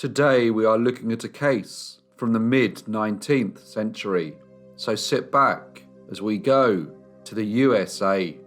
Today we are looking at a case from the mid-19th century, so sit back as we go to the USA.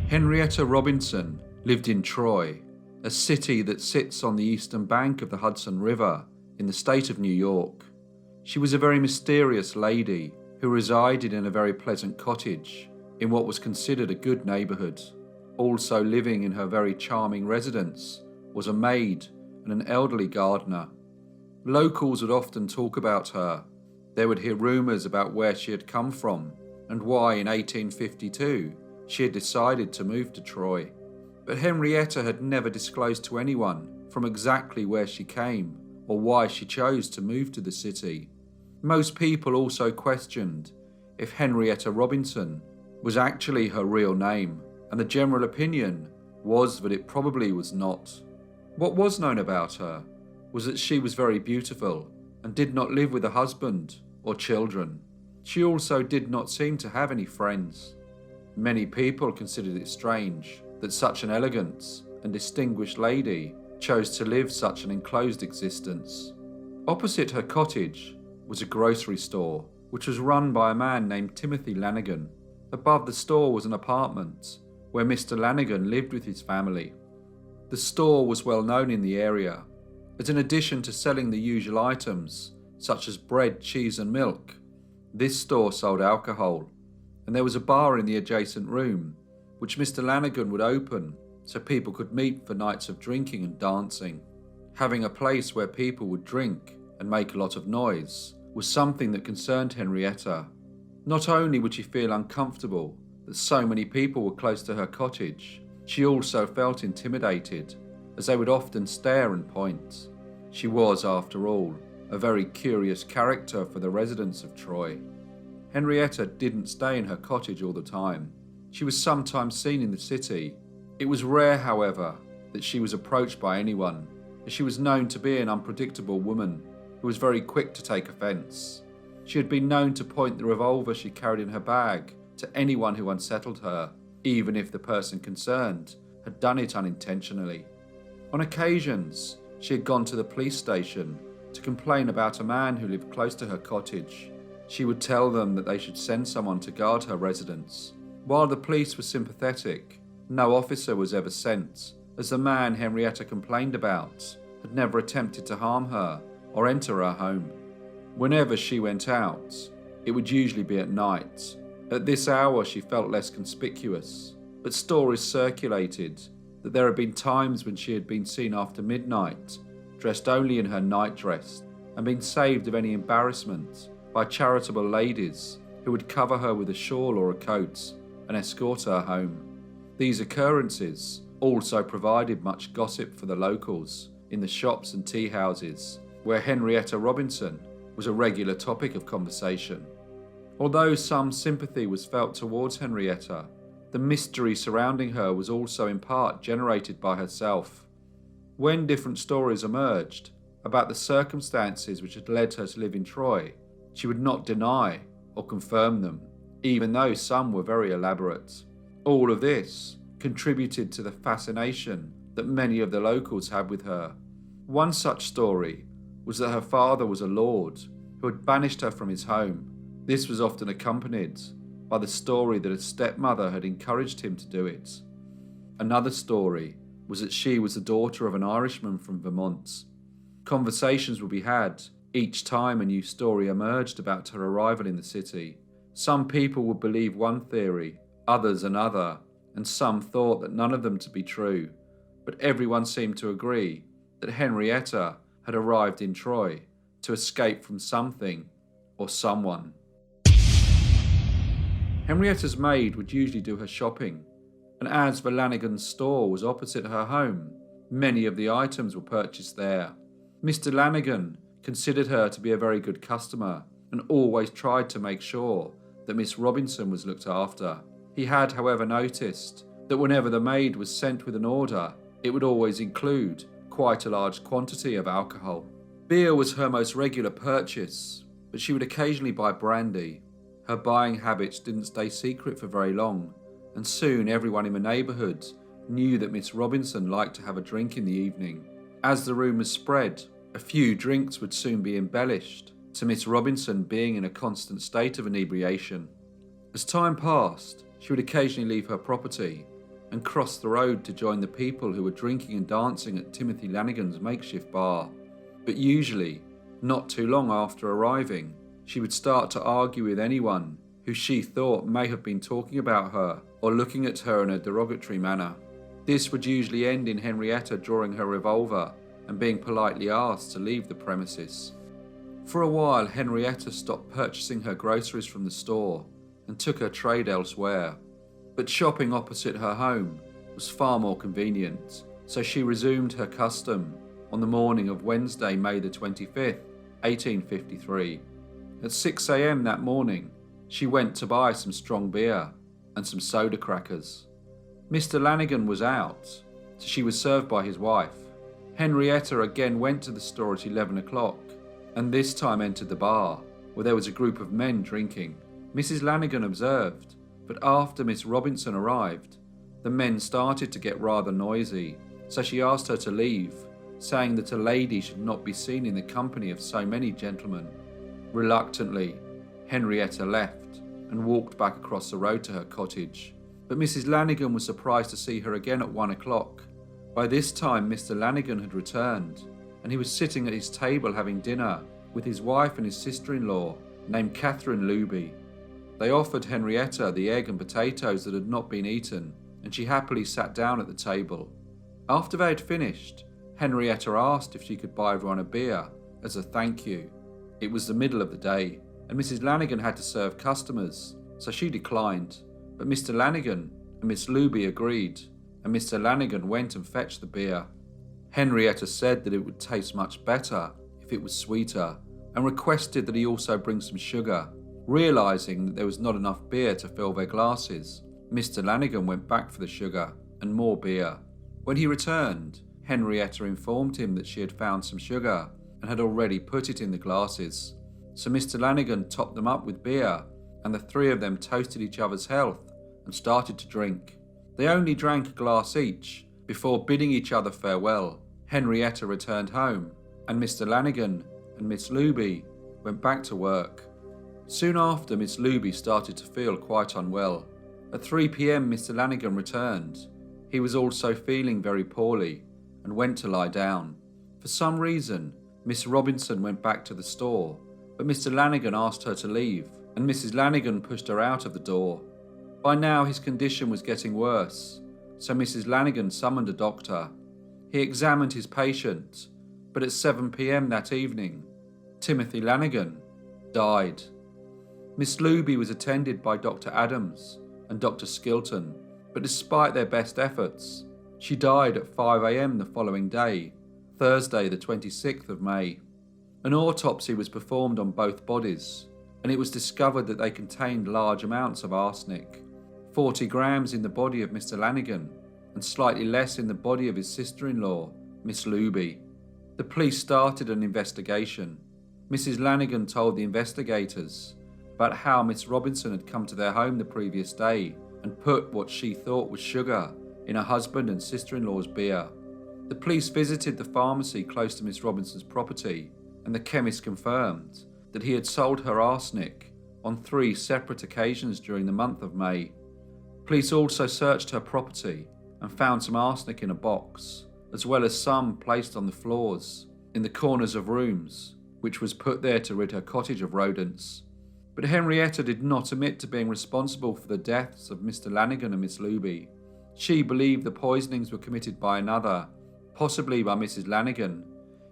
Henrietta Robinson lived in Troy, a city that sits on the eastern bank of the Hudson River in the state of New York. She was a very mysterious lady who resided in a very pleasant cottage in what was considered a good neighbourhood. Also living in her very charming residence was a maid and an elderly gardener. Locals would often talk about her. They would hear rumours about where she had come from and why in 1852 she had decided to move to Troy. But Henrietta had never disclosed to anyone from exactly where she came or why she chose to move to the city. Most people also questioned if Henrietta Robinson was actually her real name, and the general opinion was that it probably was not. What was known about her was that she was very beautiful and did not live with a husband or children. She also did not seem to have any friends. Many people considered it strange that such an elegant and distinguished lady chose to live such an enclosed existence. Opposite her cottage was a grocery store, which was run by a man named Timothy Lanigan. Above the store was an apartment where Mr. Lanigan lived with his family. The store was well known in the area, as in addition to selling the usual items such as bread, cheese and milk, this store sold alcohol, and there was a bar in the adjacent room which Mr. Lanigan would open so people could meet for nights of drinking and dancing. Having a place where people would drink and make a lot of noise was something that concerned Henrietta. Not only would she feel uncomfortable that so many people were close to her cottage, she also felt intimidated, as they would often stare and point. She was, after all, a very curious character for the residents of Troy. Henrietta didn't stay in her cottage all the time. She was sometimes seen in the city. It was rare, however, that she was approached by anyone, as she was known to be an unpredictable woman who was very quick to take offence. She had been known to point the revolver she carried in her bag to anyone who unsettled her, even if the person concerned had done it unintentionally. On occasions, she had gone to the police station to complain about a man who lived close to her cottage. She would tell them that they should send someone to guard her residence. While the police were sympathetic, no officer was ever sent, as the man Henrietta complained about had never attempted to harm her or enter her home. Whenever she went out, it would usually be at night. At this hour she felt less conspicuous, but stories circulated that there had been times when she had been seen after midnight, dressed only in her nightdress, and been saved of any embarrassment by charitable ladies who would cover her with a shawl or a coat and escort her home. These occurrences also provided much gossip for the locals in the shops and tea houses, where Henrietta Robinson was a regular topic of conversation. Although some sympathy was felt towards Henrietta, the mystery surrounding her was also in part generated by herself. When different stories emerged about the circumstances which had led her to live in Troy, she would not deny or confirm them, even though some were very elaborate. All of this contributed to the fascination that many of the locals had with her. One such story was that her father was a lord who had banished her from his home. This was often accompanied by the story that a stepmother had encouraged him to do it. Another story was that she was the daughter of an Irishman from Vermont. Conversations would be had each time a new story emerged about her arrival in the city. Some people would believe one theory, others another, and some thought that none of them to be true. But everyone seemed to agree that Henrietta had arrived in Troy to escape from something or someone. Henrietta's maid would usually do her shopping, and as the Lanigan's store was opposite her home, many of the items were purchased there. Mr. Lanigan considered her to be a very good customer and always tried to make sure that Miss Robinson was looked after. He had, however, noticed that whenever the maid was sent with an order, it would always include quite a large quantity of alcohol. Beer was her most regular purchase, but she would occasionally buy brandy. Her buying habits didn't stay secret for very long, and soon everyone in the neighbourhood knew that Miss Robinson liked to have a drink in the evening. As the rumours spread, a few drinks would soon be embellished, to Miss Robinson being in a constant state of inebriation. As time passed, she would occasionally leave her property and cross the road to join the people who were drinking and dancing at Timothy Lanigan's makeshift bar. But usually, not too long after arriving, she would start to argue with anyone who she thought may have been talking about her or looking at her in a derogatory manner. This would usually end in Henrietta drawing her revolver and being politely asked to leave the premises. For a while, Henrietta stopped purchasing her groceries from the store and took her trade elsewhere. But shopping opposite her home was far more convenient, so she resumed her custom on the morning of Wednesday, May the 25th, 1853. At 6 a.m. that morning, she went to buy some strong beer and some soda crackers. Mr. Lanigan was out, so she was served by his wife. Henrietta again went to the store at 11 o'clock, and this time entered the bar, where there was a group of men drinking. Mrs. Lanigan observed, but after Miss Robinson arrived, the men started to get rather noisy, so she asked her to leave, saying that a lady should not be seen in the company of so many gentlemen. Reluctantly, Henrietta left and walked back across the road to her cottage. But Mrs. Lanigan was surprised to see her again at 1 o'clock. By this time, Mr. Lanigan had returned, and he was sitting at his table having dinner with his wife and his sister-in-law, named Catherine Luby. They offered Henrietta the egg and potatoes that had not been eaten, and she happily sat down at the table. After they had finished, Henrietta asked if she could buy everyone a beer as a thank you. It was the middle of the day, and Mrs. Lanigan had to serve customers, so she declined. But Mr. Lanigan and Miss Luby agreed, and Mr. Lanigan went and fetched the beer. Henrietta said that it would taste much better if it was sweeter, and requested that he also bring some sugar. Realising that there was not enough beer to fill their glasses, Mr. Lanigan went back for the sugar and more beer. When he returned, Henrietta informed him that she had found some sugar and had already put it in the glasses. So Mr. Lanigan topped them up with beer, and the three of them toasted each other's health and started to drink. They only drank a glass each before bidding each other farewell. Henrietta returned home, and Mr. Lanigan and Miss Luby went back to work. Soon after, Miss Luby started to feel quite unwell. At 3 p.m. Mr. Lanigan returned. He was also feeling very poorly and went to lie down. For some reason, Miss Robinson went back to the store, but Mr. Lanigan asked her to leave, and Mrs. Lanigan pushed her out of the door. By now his condition was getting worse, so Mrs. Lanigan summoned a doctor. He examined his patient, but at 7 p.m. that evening, Timothy Lanigan died. Miss Luby was attended by Dr. Adams and Dr. Skilton, but despite their best efforts, she died at 5 a.m. the following day, Thursday the 26th of May. An autopsy was performed on both bodies, and it was discovered that they contained large amounts of arsenic, 40 grams in the body of Mr. Lanigan and slightly less in the body of his sister-in-law, Miss Luby. The police started an investigation. Mrs. Lanigan told the investigators about how Miss Robinson had come to their home the previous day and put what she thought was sugar in her husband and sister-in-law's beer. The police visited the pharmacy close to Miss Robinson's property, and the chemist confirmed that he had sold her arsenic on 3 separate occasions during the month of May. Police also searched her property and found some arsenic in a box, as well as some placed on the floors, in the corners of rooms, which was put there to rid her cottage of rodents. But Henrietta did not admit to being responsible for the deaths of Mr. Lanigan and Miss Luby. She believed the poisonings were committed by another, possibly by Mrs. Lanigan.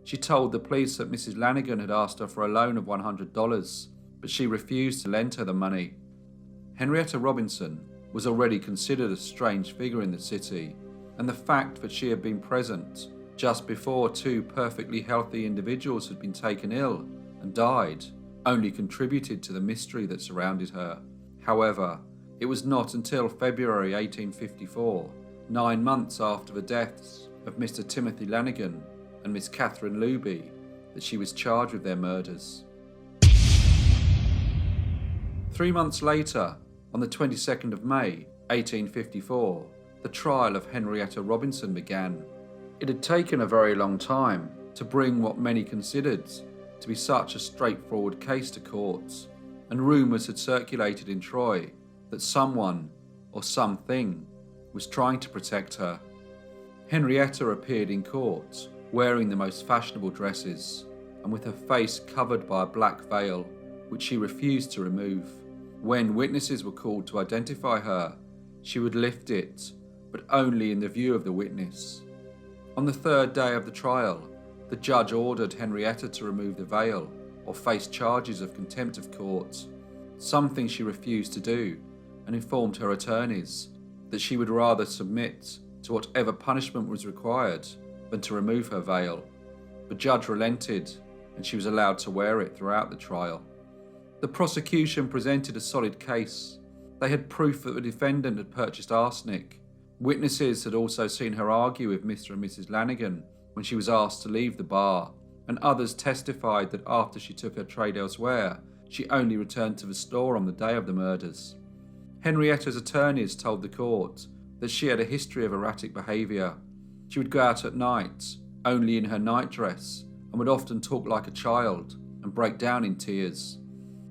She told the police that Mrs. Lanigan had asked her for a loan of $100, but she refused to lend her the money. Henrietta Robinson was already considered a strange figure in the city, and the fact that she had been present just before 2 perfectly healthy individuals had been taken ill and died only contributed to the mystery that surrounded her. However, it was not until February 1854, 9 months after the deaths of Mr. Timothy Lanigan and Miss Catherine Luby, that she was charged with their murders. 3 months later, on the 22nd of May, 1854, the trial of Henrietta Robinson began. It had taken a very long time to bring what many considered to be such a straightforward case to courts, and rumours had circulated in Troy that someone or something was trying to protect her. Henrietta appeared in court wearing the most fashionable dresses and with her face covered by a black veil, which she refused to remove. When witnesses were called to identify her, she would lift it, but only in the view of the witness. On the third day of the trial, the judge ordered Henrietta to remove the veil or face charges of contempt of court, something she refused to do, and informed her attorneys that she would rather submit to whatever punishment was required than to remove her veil. The judge relented, and she was allowed to wear it throughout the trial. The prosecution presented a solid case. They had proof that the defendant had purchased arsenic. Witnesses had also seen her argue with Mr. and Mrs. Lanigan when she was asked to leave the bar, and others testified that after she took her trade elsewhere, she only returned to the store on the day of the murders. Henrietta's attorneys told the court that she had a history of erratic behaviour. She would go out at night, only in her nightdress, and would often talk like a child and break down in tears.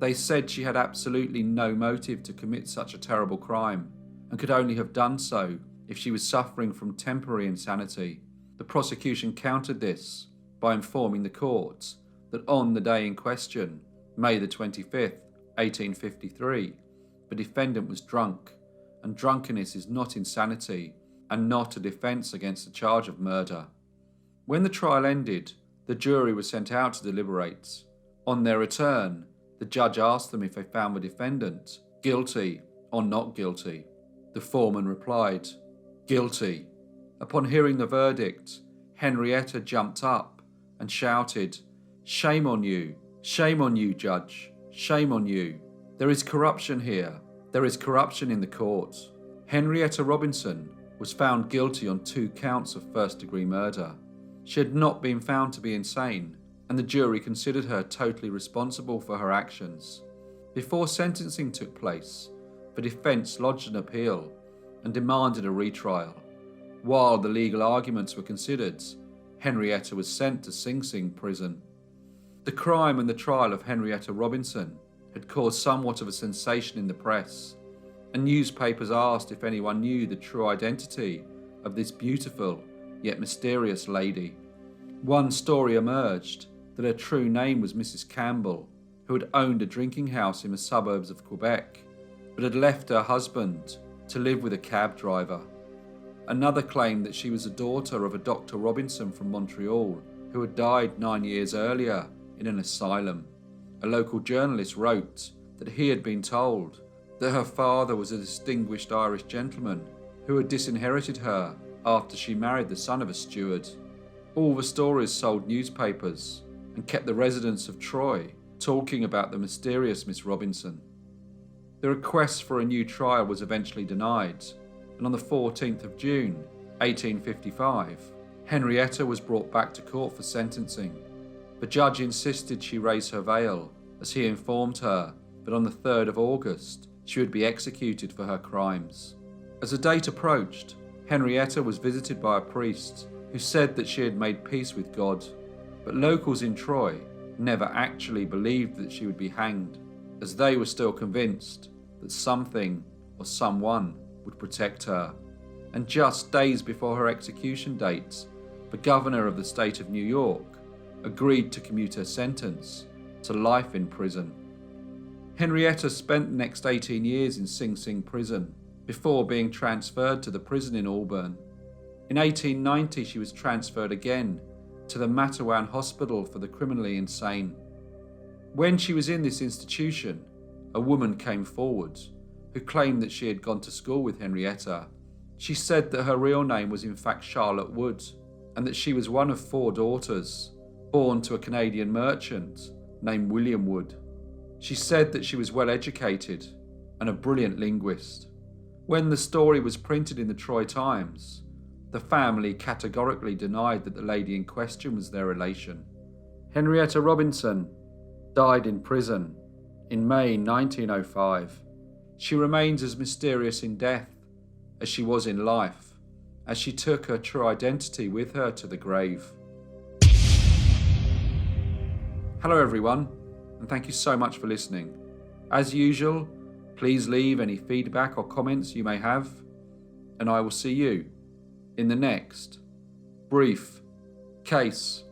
They said she had absolutely no motive to commit such a terrible crime, and could only have done so if she was suffering from temporary insanity. The prosecution countered this by informing the court that on the day in question, May the 25th, 1853, the defendant was drunk, and drunkenness is not insanity and not a defence against the charge of murder. When the trial ended, the jury was sent out to deliberate. On their return, the judge asked them if they found the defendant guilty or not guilty. The foreman replied, "Guilty." Upon hearing the verdict, Henrietta jumped up and shouted, "Shame on you! Shame on you, judge! Shame on you! There is corruption here. There is corruption in the court." Henrietta Robinson was found guilty on 2 counts of first-degree murder. She had not been found to be insane, and the jury considered her totally responsible for her actions. Before sentencing took place, the defence lodged an appeal and demanded a retrial. While the legal arguments were considered, Henrietta was sent to Sing Sing prison. The crime and the trial of Henrietta Robinson had caused somewhat of a sensation in the press, and newspapers asked if anyone knew the true identity of this beautiful yet mysterious lady. One story emerged that her true name was Mrs. Campbell, who had owned a drinking house in the suburbs of Quebec, but had left her husband to live with a cab driver. Another claimed that she was the daughter of a Dr. Robinson from Montreal, who had died 9 years earlier in an asylum. A local journalist wrote that he had been told that her father was a distinguished Irish gentleman who had disinherited her after she married the son of a steward. All the stories sold newspapers and kept the residents of Troy talking about the mysterious Miss Robinson. The request for a new trial was eventually denied, and on the 14th of June, 1855, Henrietta was brought back to court for sentencing. The judge insisted she raise her veil, as he informed her that on the 3rd of August, she would be executed for her crimes. As the date approached, Henrietta was visited by a priest who said that she had made peace with God, but locals in Troy never actually believed that she would be hanged, as they were still convinced that something or someone would protect her. And just days before her execution date, the governor of the state of New York agreed to commute her sentence to life in prison. Henrietta spent the next 18 years in Sing Sing prison before being transferred to the prison in Auburn. In 1890, she was transferred again to the Matawan Hospital for the Criminally Insane. When she was in this institution, a woman came forward who claimed that she had gone to school with Henrietta. She said that her real name was in fact Charlotte Wood, and that she was one of 4 daughters, born to a Canadian merchant named William Wood. She said that she was well educated and a brilliant linguist. When the story was printed in the Troy Times, the family categorically denied that the lady in question was their relation. Henrietta Robinson died in prison in May 1905. She remains as mysterious in death as she was in life, as she took her true identity with her to the grave. Hello everyone, and thank you so much for listening. As usual, please leave any feedback or comments you may have, and I will see you in the next brief case.